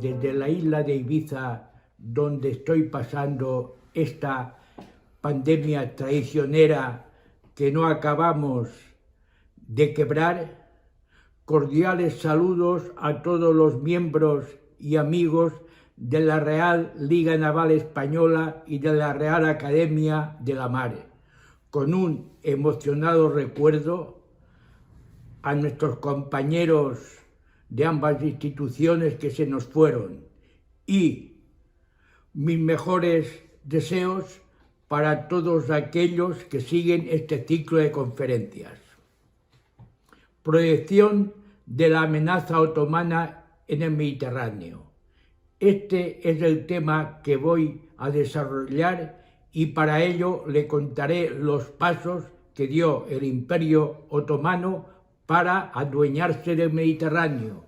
desde la isla de Ibiza, donde estoy pasando esta pandemia traicionera que no acabamos de quebrar, cordiales saludos a todos los miembros y amigos de la Real Liga Naval Española y de la Real Academia de la Mar, con un emocionado recuerdo a nuestros compañeros de ambas instituciones que se nos fueron y mis mejores deseos para todos aquellos que siguen este ciclo de conferencias. Proyección de la amenaza otomana en el Mediterráneo. Este es el tema que voy a desarrollar y para ello le contaré los pasos que dio el Imperio Otomano para adueñarse del Mediterráneo,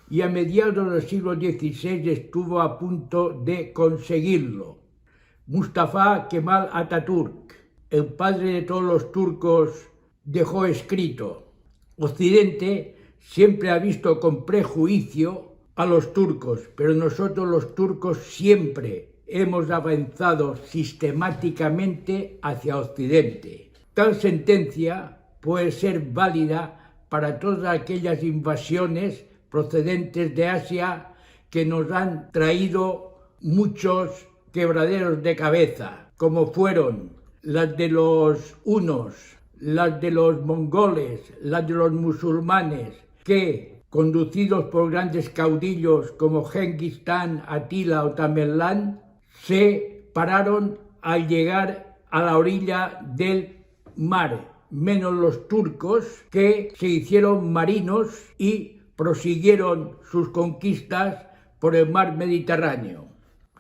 y a mediados del siglo XVI estuvo a punto de conseguirlo. Mustafa Kemal Atatürk, el padre de todos los turcos, dejó escrito: Occidente siempre ha visto con prejuicio a los turcos, pero nosotros los turcos siempre hemos avanzado sistemáticamente hacia Occidente. Tal sentencia puede ser válida para todas aquellas invasiones procedentes de Asia que nos han traído muchos quebraderos de cabeza, como fueron las de los hunos, las de los mongoles, las de los musulmanes, que, conducidos por grandes caudillos como Genghis Khan, Atila o Tamerlán, se pararon al llegar a la orilla del mar, menos los turcos, que se hicieron marinos y prosiguieron sus conquistas por el mar Mediterráneo.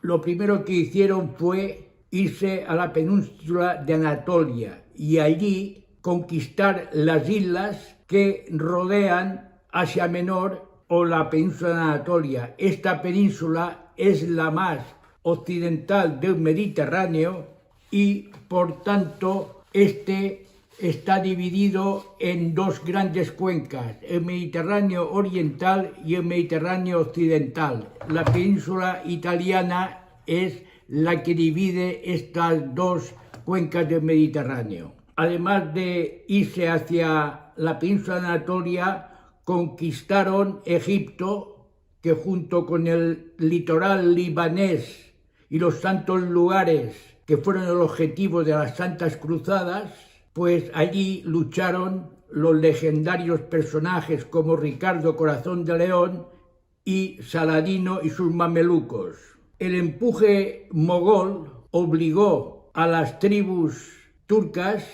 Lo primero que hicieron fue irse a la península de Anatolia y allí conquistar las islas que rodean Asia Menor o la península de Anatolia. Esta península es la más occidental del Mediterráneo y, por tanto, está dividido en dos grandes cuencas, el Mediterráneo oriental y el Mediterráneo occidental. La península italiana es la que divide estas dos cuencas del Mediterráneo. Además de irse hacia la península de Anatolia, conquistaron Egipto, que junto con el litoral libanés y los santos lugares que fueron el objetivo de las Santas Cruzadas, pues allí lucharon los legendarios personajes como Ricardo Corazón de León y Saladino y sus mamelucos. El empuje mogol obligó a las tribus turcas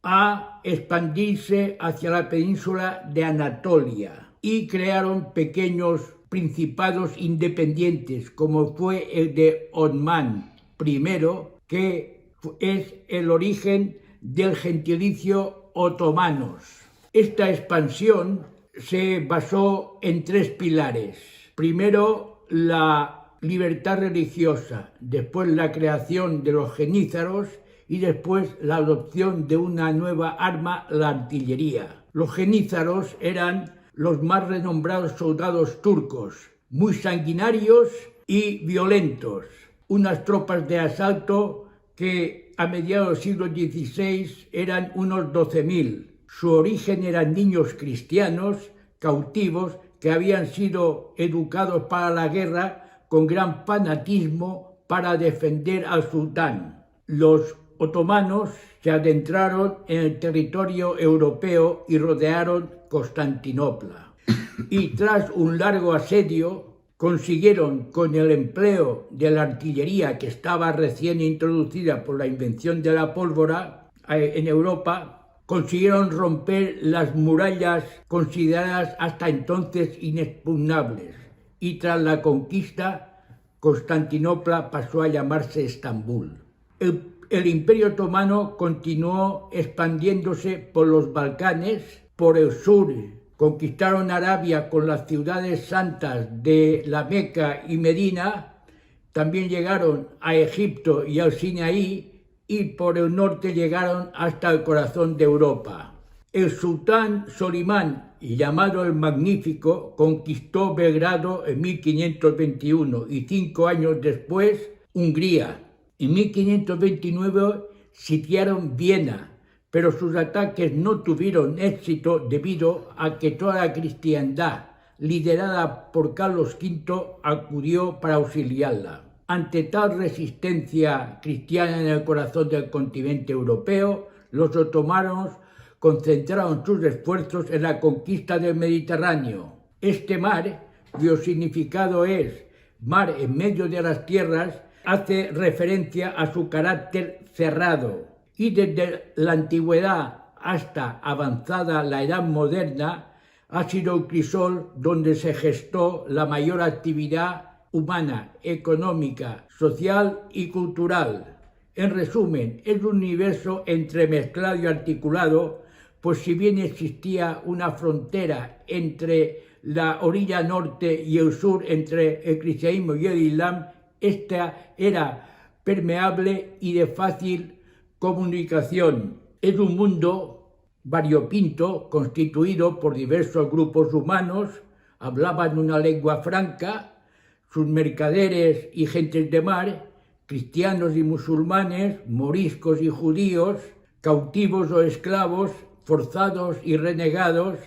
a expandirse hacia la península de Anatolia y crearon pequeños principados independientes, como fue el de Osmán I, que es el origen del gentilicio otomanos. Esta expansión se basó en tres pilares. Primero, la libertad religiosa, después la creación de los genízaros y después la adopción de una nueva arma, la artillería. Los genízaros eran los más renombrados soldados turcos, muy sanguinarios y violentos, unas tropas de asalto que a mediados del siglo XVI eran unos 12.000. Su origen eran niños cristianos cautivos que habían sido educados para la guerra con gran fanatismo para defender al sultán. Los otomanos se adentraron en el territorio europeo y rodearon Constantinopla. Y tras un largo asedio, consiguieron, con el empleo de la artillería que estaba recién introducida por la invención de la pólvora en Europa, consiguieron romper las murallas consideradas hasta entonces inexpugnables. Y tras la conquista, Constantinopla pasó a llamarse Estambul. El Imperio Otomano continuó expandiéndose por los Balcanes, por el sur. Conquistaron Arabia con las ciudades santas de la Meca y Medina, también llegaron a Egipto y al Sinaí y por el norte llegaron hasta el corazón de Europa. El sultán Solimán llamado el Magnífico, conquistó Belgrado en 1521 y 5 años después Hungría. En 1529 sitiaron Viena, pero sus ataques no tuvieron éxito debido a que toda la cristiandad, liderada por Carlos V, acudió para auxiliarla. Ante tal resistencia cristiana en el corazón del continente europeo, los otomanos concentraron sus esfuerzos en la conquista del Mediterráneo. Este mar, cuyo significado es mar en medio de las tierras, hace referencia a su carácter cerrado, y desde la antigüedad hasta avanzada la edad moderna ha sido el crisol donde se gestó la mayor actividad humana, económica, social y cultural. En resumen, es un universo entremezclado y articulado, pues si bien existía una frontera entre la orilla norte y el sur, entre el cristianismo y el islam, esta era permeable y de fácil comunicación. Es un mundo variopinto, constituido por diversos grupos humanos, hablaban una lengua franca, sus mercaderes y gentes de mar, cristianos y musulmanes, moriscos y judíos, cautivos o esclavos, forzados y renegados,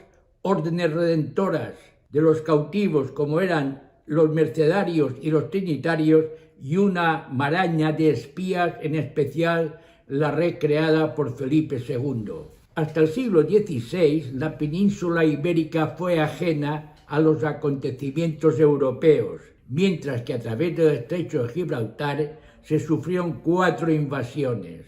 órdenes redentoras de los cautivos como eran los mercedarios y los trinitarios, y una maraña de espías, en especial la red creada por Felipe II. Hasta el siglo XVI, la península ibérica fue ajena a los acontecimientos europeos, mientras que a través del estrecho de Gibraltar se sufrieron 4 invasiones.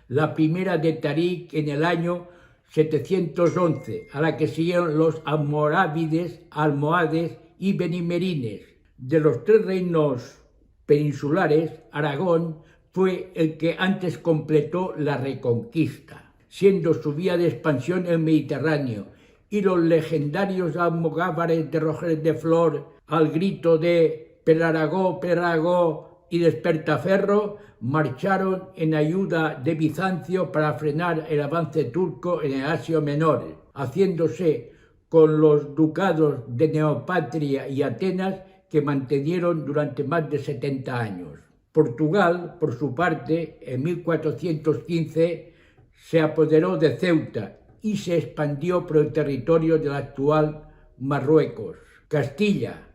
La primera de Tarik en el año 711, a la que siguieron los almorávides, almohades y benimerines. De los 3 reinos peninsulares, Aragón fue el que antes completó la reconquista, siendo su vía de expansión el Mediterráneo, y los legendarios almogávares de Roger de Flor, al grito de «Per Aragó, per Aragó» y «Despertaferro», marcharon en ayuda de Bizancio para frenar el avance turco en el Asia Menor, haciéndose con los ducados de Neopatria y Atenas, que mantenieron durante más de 70 años. Portugal, por su parte, en 1415 se apoderó de Ceuta y se expandió por el territorio del actual Marruecos. Castilla,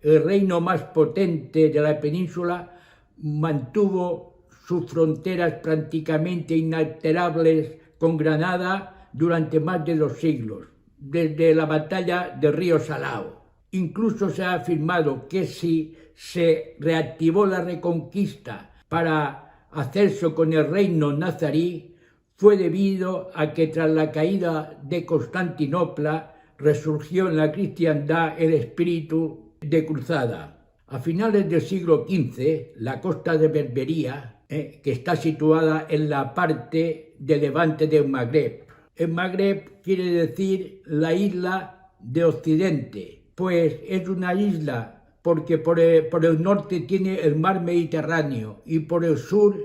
el reino más potente de la península, mantuvo sus fronteras prácticamente inalterables con Granada durante más de 2 siglos, desde la batalla del río Salao. Incluso se ha afirmado que si se reactivó la reconquista para hacerse con el reino nazarí, fue debido a que tras la caída de Constantinopla resurgió en la cristiandad el espíritu de cruzada. A finales del siglo XV, la costa de Berbería, que está situada en la parte de levante del Magreb. El Magreb quiere decir la isla de Occidente, pues es una isla porque por el norte tiene el mar Mediterráneo y por el sur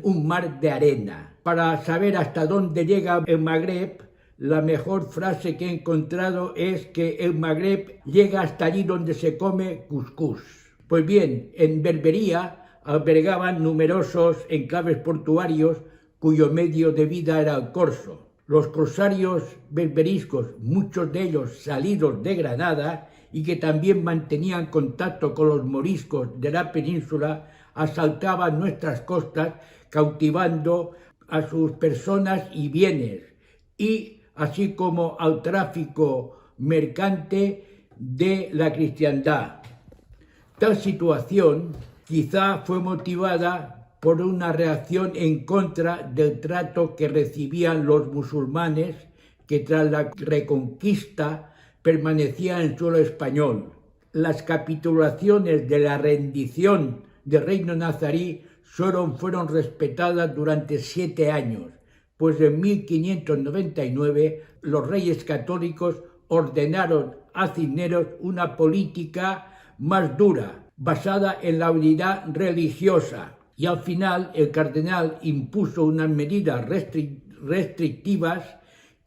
un mar de arena. Para saber hasta dónde llega el Magreb, la mejor frase que he encontrado es que el Magreb llega hasta allí donde se come cuscús. Pues bien, en Berbería albergaban numerosos enclaves portuarios cuyo medio de vida era el corso. Los corsarios berberiscos, muchos de ellos salidos de Granada y que también mantenían contacto con los moriscos de la península, asaltaban nuestras costas cautivando a sus personas y bienes, y así como al tráfico mercante de la cristiandad. Tal situación quizá fue motivada por una reacción en contra del trato que recibían los musulmanes que tras la reconquista permanecían en suelo español. Las capitulaciones de la rendición del reino nazarí solo fueron respetadas durante 7 años, pues en 1599 los reyes católicos ordenaron a Cisneros una política más dura, basada en la unidad religiosa, y al final el cardenal impuso unas medidas restrictivas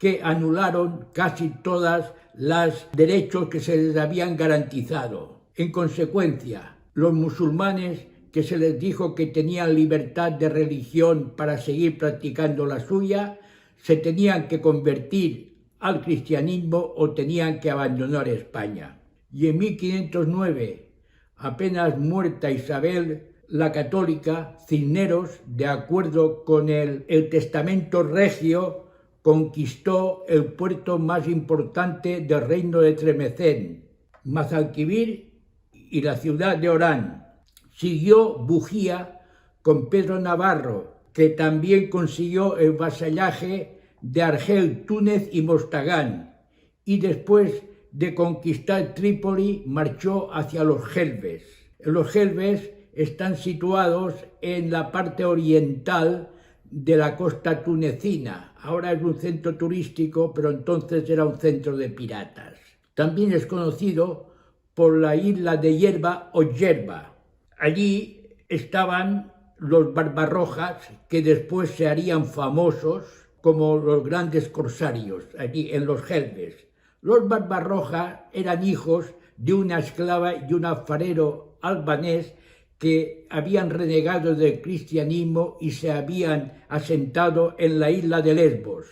que anularon casi todos los derechos que se les habían garantizado. En consecuencia, los musulmanes, que se les dijo que tenían libertad de religión para seguir practicando la suya, se tenían que convertir al cristianismo o tenían que abandonar España. Y en 1509, apenas muerta Isabel la Católica, Cisneros, de acuerdo con el testamento regio, conquistó el puerto más importante del reino de Tremecén, Mazalquivir y la ciudad de Orán. Siguió Bujía con Pedro Navarro, que también consiguió el vasallaje de Argel, Túnez y Mostagán, y después de conquistar Trípoli marchó hacia los Jelves. Los Jelves están situados en la parte oriental de la costa tunecina. Ahora es un centro turístico, pero entonces era un centro de piratas. También es conocido por la isla de Hierba o Yerba. Allí estaban los Barbarrojas, que después se harían famosos como los grandes corsarios, allí en los Jelves. Los Barbarroja eran hijos de una esclava y un alfarero albanés que habían renegado del cristianismo y se habían asentado en la isla de Lesbos.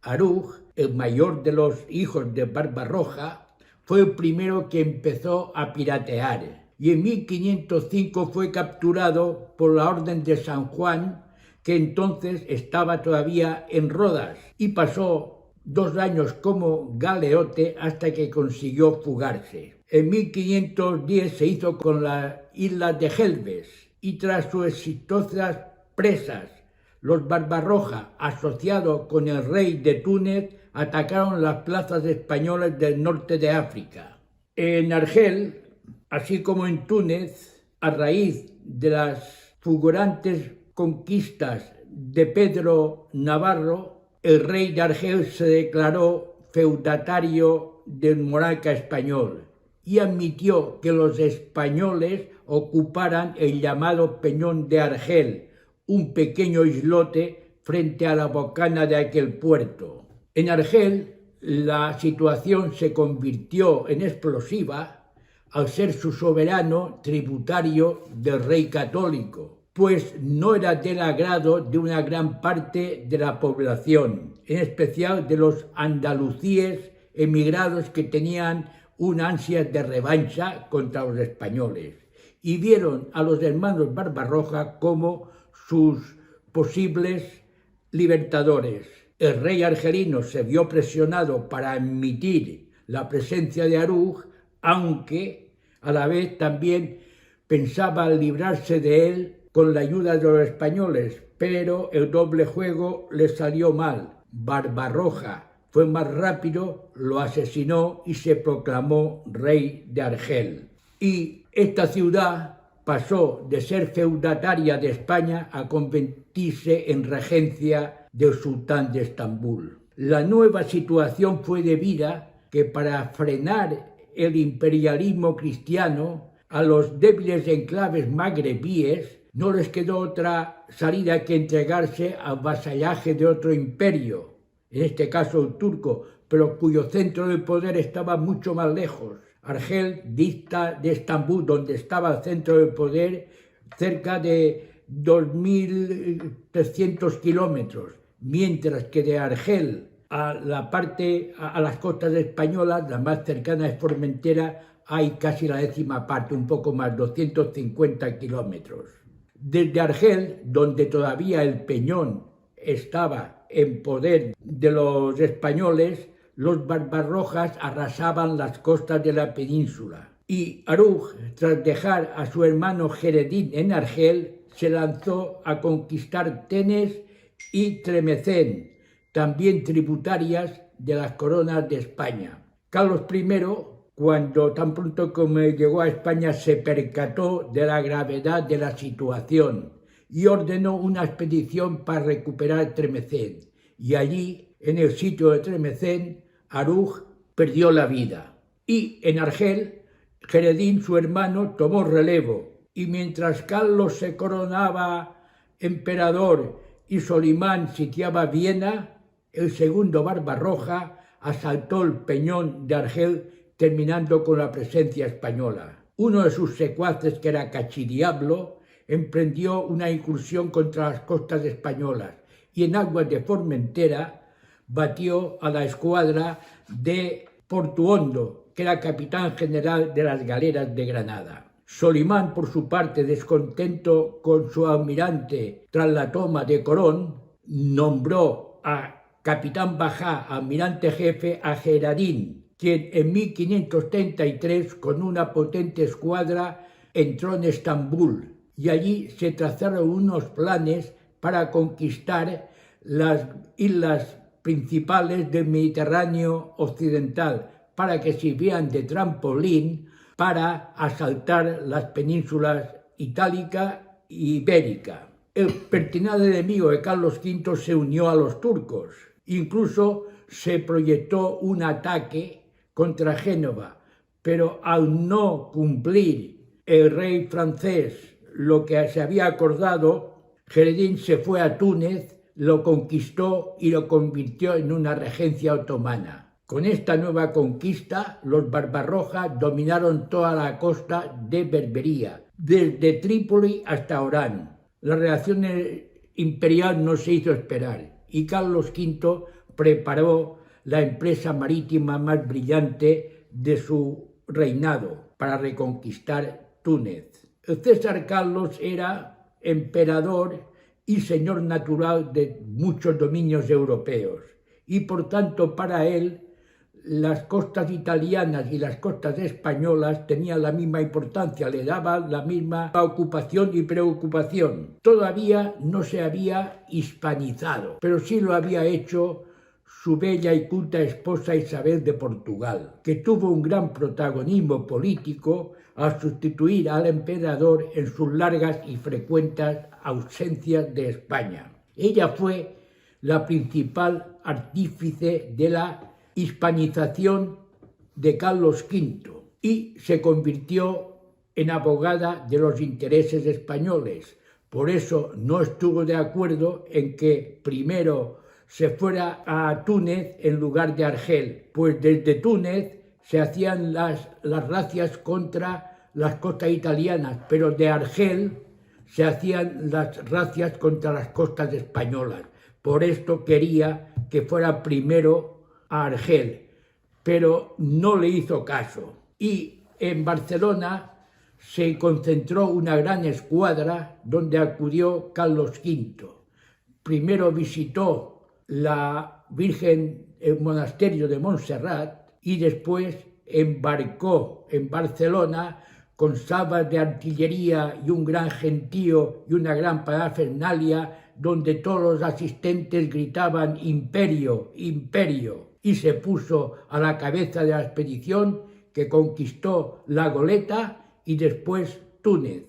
Aruj, el mayor de los hijos de Barbarroja, fue el primero que empezó a piratear y en 1505 fue capturado por la Orden de San Juan, que entonces estaba todavía en Rodas, y pasó 2 años como galeote hasta que consiguió fugarse. En 1510 se hizo con la isla de Jelves y tras sus exitosas presas, los Barbarroja, asociados con el rey de Túnez, atacaron las plazas españolas del norte de África. En Argel, así como en Túnez, a raíz de las fulgurantes conquistas de Pedro Navarro, el rey de Argel se declaró feudatario del monarca español y admitió que los españoles ocuparan el llamado Peñón de Argel, un pequeño islote frente a la bocana de aquel puerto. En Argel, la situación se convirtió en explosiva al ser su soberano tributario del rey católico, pues no era del agrado de una gran parte de la población, en especial de los andalucíes emigrados que tenían una ansia de revancha contra los españoles y vieron a los hermanos Barbarroja como sus posibles libertadores. El rey argelino se vio presionado para admitir la presencia de Aruj, aunque a la vez también pensaba librarse de él con la ayuda de los españoles, pero el doble juego le salió mal. Barbarroja fue más rápido, lo asesinó y se proclamó rey de Argel. Y esta ciudad pasó de ser feudataria de España a convertirse en regencia del sultán de Estambul. La nueva situación fue debida que para frenar el imperialismo cristiano a los débiles enclaves magrebíes no les quedó otra salida que entregarse al vasallaje de otro imperio, en este caso el turco, pero cuyo centro de poder estaba mucho más lejos. Argel dista de Estambul, donde estaba el centro de poder, cerca de 2.300 kilómetros, mientras que de Argel a las costas españolas, la más cercana es Formentera, hay casi la 10ª parte, un poco más, 250 kilómetros. Desde Argel, donde todavía el Peñón estaba en poder de los españoles, los Barbarrojas arrasaban las costas de la península. Y Aruj, tras dejar a su hermano Jeredín en Argel, se lanzó a conquistar Tenes y Tremecén, también tributarias de las coronas de España. Carlos I, cuando tan pronto como llegó a España, se percató de la gravedad de la situación y ordenó una expedición para recuperar Tremecén. Y allí, en el sitio de Tremecén, Aruj perdió la vida. Y en Argel, Jeredín, su hermano, tomó relevo. Y mientras Carlos se coronaba emperador y Solimán sitiaba Viena, El segundo Barbarroja asaltó el Peñón de Argel, terminando con la presencia española. Uno de sus secuaces, que era Cachidiablo, emprendió una incursión contra las costas españolas y en aguas de Formentera batió a la escuadra de Portuondo, que era capitán general de las galeras de Granada. Solimán, por su parte, descontento con su almirante tras la toma de Corón, nombró a capitán bajá, almirante jefe, a Geradín, quien en 1533, con una potente escuadra, entró en Estambul y allí se trazaron unos planes para conquistar las islas principales del Mediterráneo occidental, para que sirvieran de trampolín para asaltar las penínsulas itálica e ibérica. El pertinaz enemigo de Carlos V se unió a los turcos. Incluso se proyectó un ataque contra Génova, pero al no cumplir el rey francés lo que se había acordado, Geradín se fue a Túnez, lo conquistó y lo convirtió en una regencia otomana. Con esta nueva conquista, los Barbarroja dominaron toda la costa de Berbería, desde Trípoli hasta Orán. La reacción imperial no se hizo esperar y Carlos V preparó la empresa marítima más brillante de su reinado para reconquistar Túnez. El César Carlos era emperador y señor natural de muchos dominios europeos y por tanto para él las costas italianas y las costas españolas tenían la misma importancia, le daban la misma ocupación y preocupación. Todavía no se había hispanizado, pero sí lo había hecho su bella y culta esposa Isabel de Portugal, que tuvo un gran protagonismo político al sustituir al emperador en sus largas y frecuentes ausencias de España. Ella fue la principal artífice de la hispanización de Carlos V y se convirtió en abogada de los intereses españoles. Por eso no estuvo de acuerdo en que primero se fuera a Túnez en lugar de Argel, pues desde Túnez se hacían las razias contra las costas italianas, pero de Argel se hacían las razias contra las costas españolas. Por esto quería que fuera primero a Argel, pero no le hizo caso. Y en Barcelona se concentró una gran escuadra donde acudió Carlos V. Primero visitó la Virgen, el monasterio de Montserrat, y después embarcó en Barcelona con salvas de artillería y un gran gentío y una gran parafernalia, donde todos los asistentes gritaban «Imperio, imperio», y se puso a la cabeza de la expedición que conquistó La Goleta y después Túnez.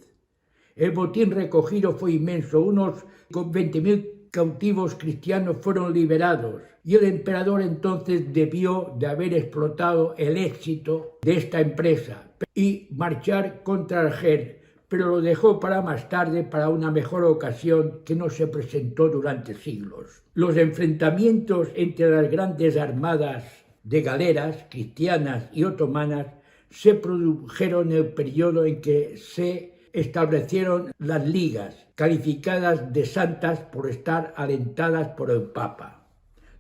El botín recogido fue inmenso, unos 20.000 cautivos cristianos fueron liberados y el emperador entonces debió de haber explotado el éxito de esta empresa y marchar contra Argel, pero lo dejó para más tarde, para una mejor ocasión que no se presentó durante siglos. Los enfrentamientos entre las grandes armadas de galeras cristianas y otomanas se produjeron en el periodo en que se establecieron las ligas, calificadas de santas por estar alentadas por el Papa.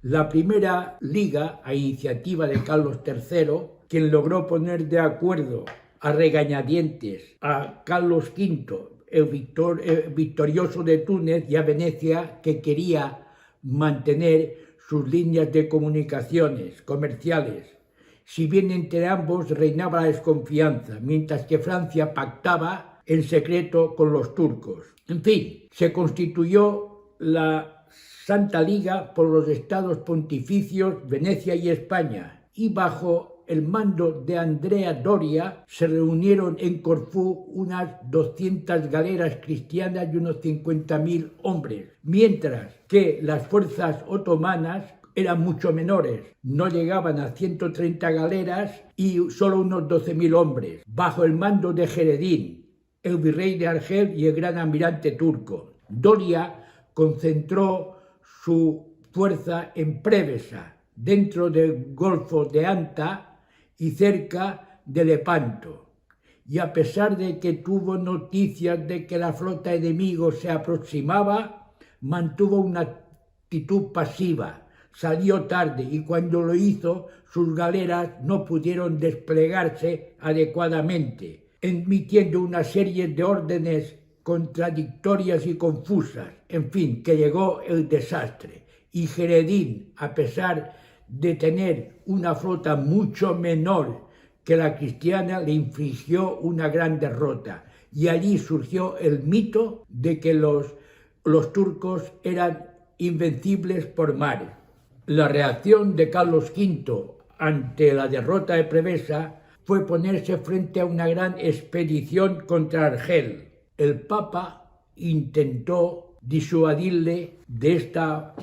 La primera liga, a iniciativa de Carlos III, quien logró poner de acuerdo a regañadientes a Carlos V, el victorioso de Túnez, y a Venecia, que quería mantener sus líneas de comunicaciones comerciales. Si bien entre ambos reinaba la desconfianza, mientras que Francia pactaba en secreto con los turcos. En fin, se constituyó la Santa Liga por los estados pontificios Venecia y España, y bajo el mando de Andrea Doria se reunieron en Corfú unas 200 galeras cristianas y unos 50.000 hombres, mientras que las fuerzas otomanas eran mucho menores, no llegaban a 130 galeras y solo unos 12.000 hombres, bajo el mando de Geradín, el virrey de Argel y el gran almirante turco. Doria concentró su fuerza en Prevesa, dentro del Golfo de Anta y cerca de Lepanto. Y a pesar de que tuvo noticias de que la flota enemiga se aproximaba, mantuvo una actitud pasiva. Salió tarde y cuando lo hizo, sus galeras no pudieron desplegarse adecuadamente, emitiendo una serie de órdenes contradictorias y confusas. En fin, que llegó el desastre. Y Geredín, a pesar de tener una flota mucho menor que la cristiana, le infligió una gran derrota. Y allí surgió el mito de que los turcos eran invencibles por mar. La reacción de Carlos V ante la derrota de Prevesa fue ponerse frente a una gran expedición contra Argel. El Papa intentó disuadirle de esta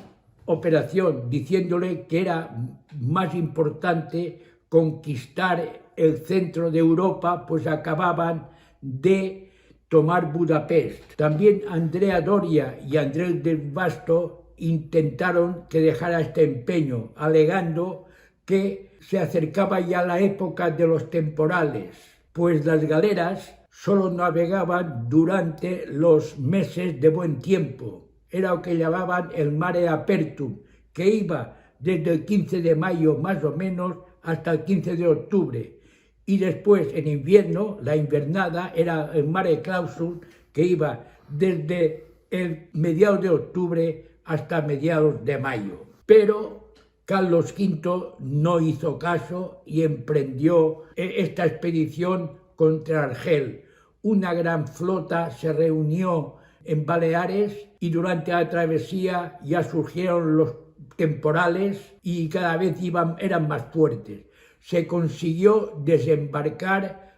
operación, diciéndole que era más importante conquistar el centro de Europa, pues acababan de tomar Budapest. También Andrea Doria y Andrés del Vasto intentaron que dejara este empeño, alegando que se acercaba ya la época de los temporales, pues las galeras solo navegaban durante los meses de buen tiempo. Era lo que llamaban el mare apertum, que iba desde el 15 de mayo más o menos hasta el 15 de octubre. Y después, en invierno, la invernada era el mare clausum, que iba desde el mediados de octubre hasta mediados de mayo. Pero Carlos V no hizo caso y emprendió esta expedición contra Argel. Una gran flota se reunió en Baleares y durante la travesía ya surgieron los temporales y cada vez eran más fuertes. Se consiguió desembarcar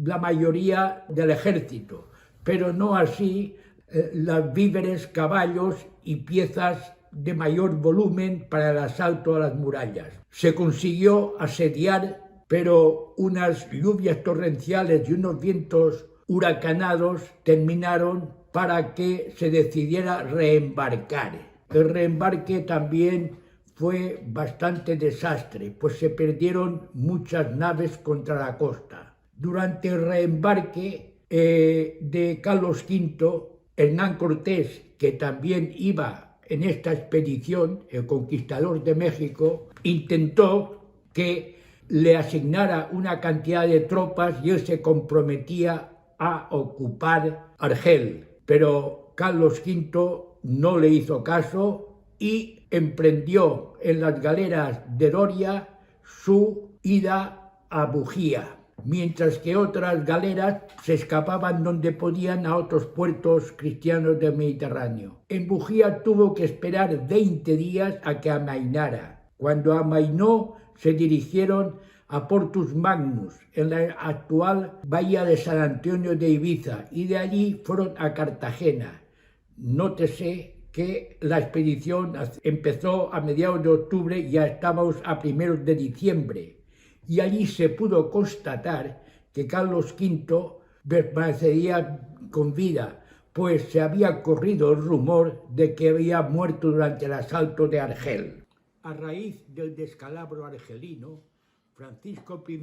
la mayoría del ejército, pero no así los víveres, caballos y piezas de mayor volumen para el asalto a las murallas. Se consiguió asediar, pero unas lluvias torrenciales y unos vientos huracanados terminaron para que se decidiera reembarcar. El reembarque también fue bastante desastre, pues se perdieron muchas naves contra la costa. Durante el reembarque de Carlos V, Hernán Cortés, que también iba en esta expedición, el conquistador de México, intentó que le asignara una cantidad de tropas y él se comprometía a ocupar Argel. Pero Carlos V no le hizo caso y emprendió en las galeras de Doria su ida a Bujía, mientras que otras galeras se escapaban donde podían a otros puertos cristianos del Mediterráneo. En Bujía tuvo que esperar 20 días a que amainara. Cuando amainó, se dirigieron a Portus Magnus, en la actual bahía de San Antonio de Ibiza, y de allí fueron a Cartagena. Nótese que la expedición empezó a mediados de octubre y ya estábamos a primeros de diciembre. Y allí se pudo constatar que Carlos V permanecería con vida, pues se había corrido el rumor de que había muerto durante el asalto de Argel. A raíz del descalabro argelino, Francisco I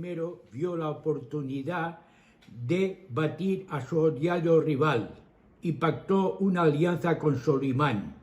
vio la oportunidad de batir a su odiado rival y pactó una alianza con Solimán.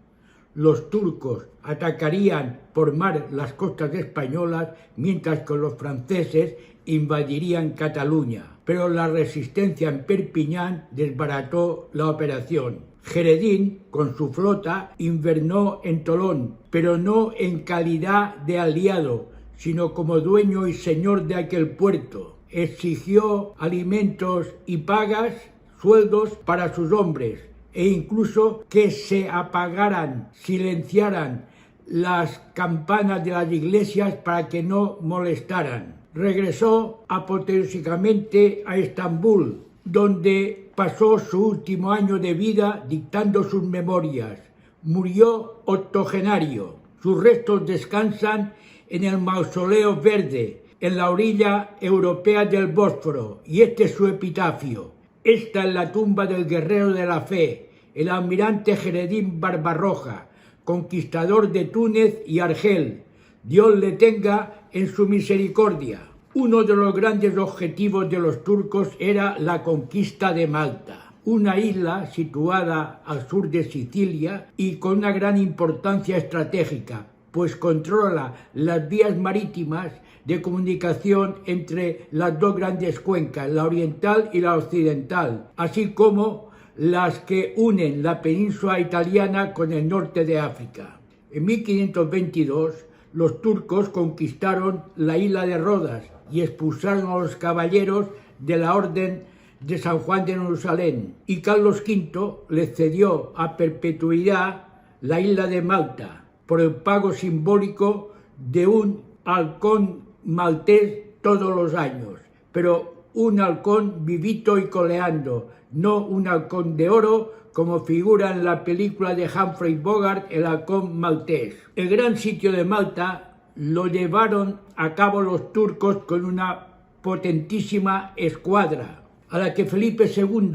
Los turcos atacarían por mar las costas españolas, mientras que los franceses invadirían Cataluña. Pero la resistencia en Perpiñán desbarató la operación. Geredín, con su flota, invernó en Tolón, pero no en calidad de aliado, sino como dueño y señor de aquel puerto. Exigió alimentos y pagas, sueldos para sus hombres, e incluso que se apagaran, silenciaran las campanas de las iglesias para que no molestaran. Regresó apoteósicamente a Estambul, donde pasó su último año de vida dictando sus memorias. Murió octogenario. Sus restos descansan en el Mausoleo Verde, en la orilla europea del Bósforo, y este es su epitafio. Esta es la tumba del guerrero de la fe, el almirante Geredín Barbarroja, conquistador de Túnez y Argel. Dios le tenga en su misericordia. Uno de los grandes objetivos de los turcos era la conquista de Malta, una isla situada al sur de Sicilia y con una gran importancia estratégica, pues controla las vías marítimas de comunicación entre las dos grandes cuencas, la oriental y la occidental, así como las que unen la península italiana con el norte de África. En 1522, los turcos conquistaron la isla de Rodas y expulsaron a los caballeros de la Orden de San Juan de Jerusalén, y Carlos V le cedió a perpetuidad la isla de Malta por el pago simbólico de un halcón maltés todos los años, pero un halcón vivito y coleando, no un halcón de oro como figura en la película de Humphrey Bogart, El halcón maltés. El gran sitio de Malta lo llevaron a cabo los turcos con una potentísima escuadra, a la que Felipe II,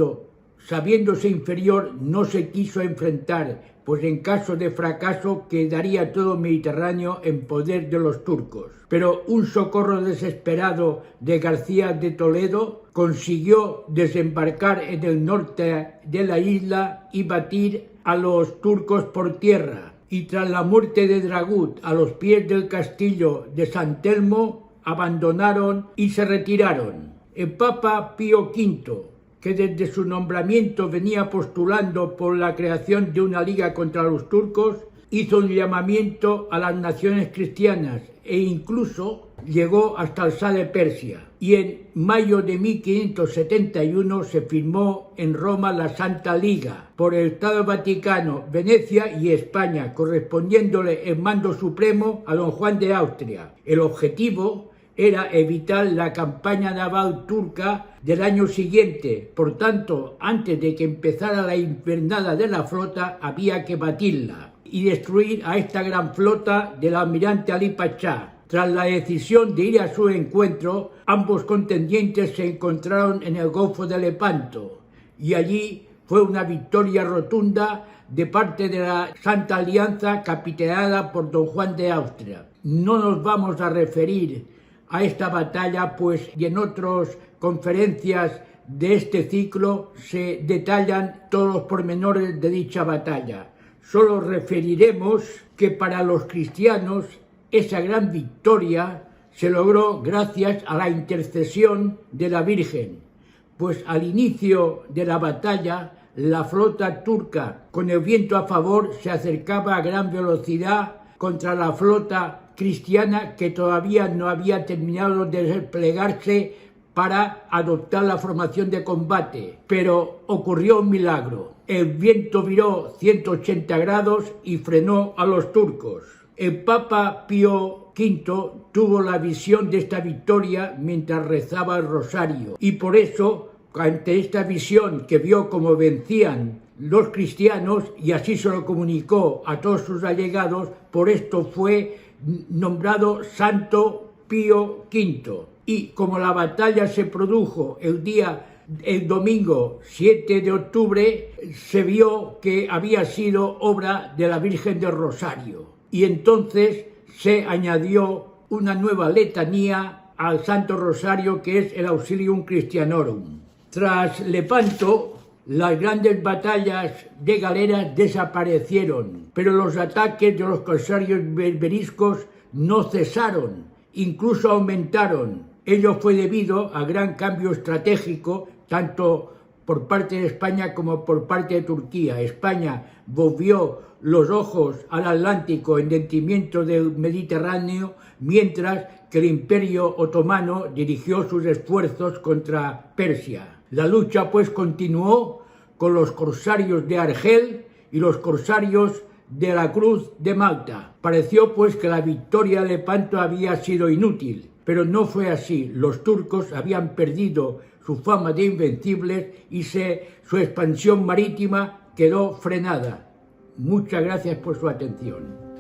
sabiéndose inferior, no se quiso enfrentar, pues en caso de fracaso quedaría todo el Mediterráneo en poder de los turcos. Pero un socorro desesperado de García de Toledo consiguió desembarcar en el norte de la isla y batir a los turcos por tierra. Y tras la muerte de Dragut a los pies del castillo de San Telmo, abandonaron y se retiraron. El Papa Pío V, que desde su nombramiento venía postulando por la creación de una liga contra los turcos, hizo un llamamiento a las naciones cristianas e incluso llegó hasta el Shah de Persia. Y en mayo de 1571 se firmó en Roma la Santa Liga por el Estado Vaticano, Venecia y España, correspondiéndole el mando supremo a don Juan de Austria. El objetivo era evitar la campaña naval turca del año siguiente. Por tanto, antes de que empezara la invernada de la flota, había que batirla y destruir a esta gran flota del almirante Ali Pachá. Tras la decisión de ir a su encuentro, ambos contendientes se encontraron en el Golfo de Lepanto, y allí fue una victoria rotunda de parte de la Santa Alianza capitaneada por don Juan de Austria. No nos vamos a referir a esta batalla, pues y en otras conferencias de este ciclo se detallan todos los pormenores de dicha batalla. Solo referiremos que para los cristianos esa gran victoria se logró gracias a la intercesión de la Virgen, pues al inicio de la batalla la flota turca, con el viento a favor, se acercaba a gran velocidad contra la flota cristiana, que todavía no había terminado de desplegarse para adoptar la formación de combate. Pero ocurrió un milagro. El viento viró 180 grados y frenó a los turcos. El Papa Pío V tuvo la visión de esta victoria mientras rezaba el rosario, y por eso, ante esta visión que vio cómo vencían los cristianos, y así se lo comunicó a todos sus allegados, por esto fue nombrado Santo Pío V. Y como la batalla se produjo el domingo 7 de octubre, se vio que había sido obra de la Virgen del Rosario. Y entonces se añadió una nueva letanía al Santo Rosario, que es el Auxilium Christianorum. Tras Lepanto, las grandes batallas de galeras desaparecieron, pero los ataques de los corsarios berberiscos no cesaron, incluso aumentaron. Ello fue debido al gran cambio estratégico, tanto por parte de España como por parte de Turquía. España volvió los ojos al Atlántico en detrimento del Mediterráneo, mientras que el Imperio Otomano dirigió sus esfuerzos contra Persia. La lucha pues continuó con los corsarios de Argel y los corsarios de la Cruz de Malta. Pareció pues que la victoria de Lepanto había sido inútil, pero no fue así. Los turcos habían perdido su fama de invencibles y su expansión marítima quedó frenada. Muchas gracias por su atención.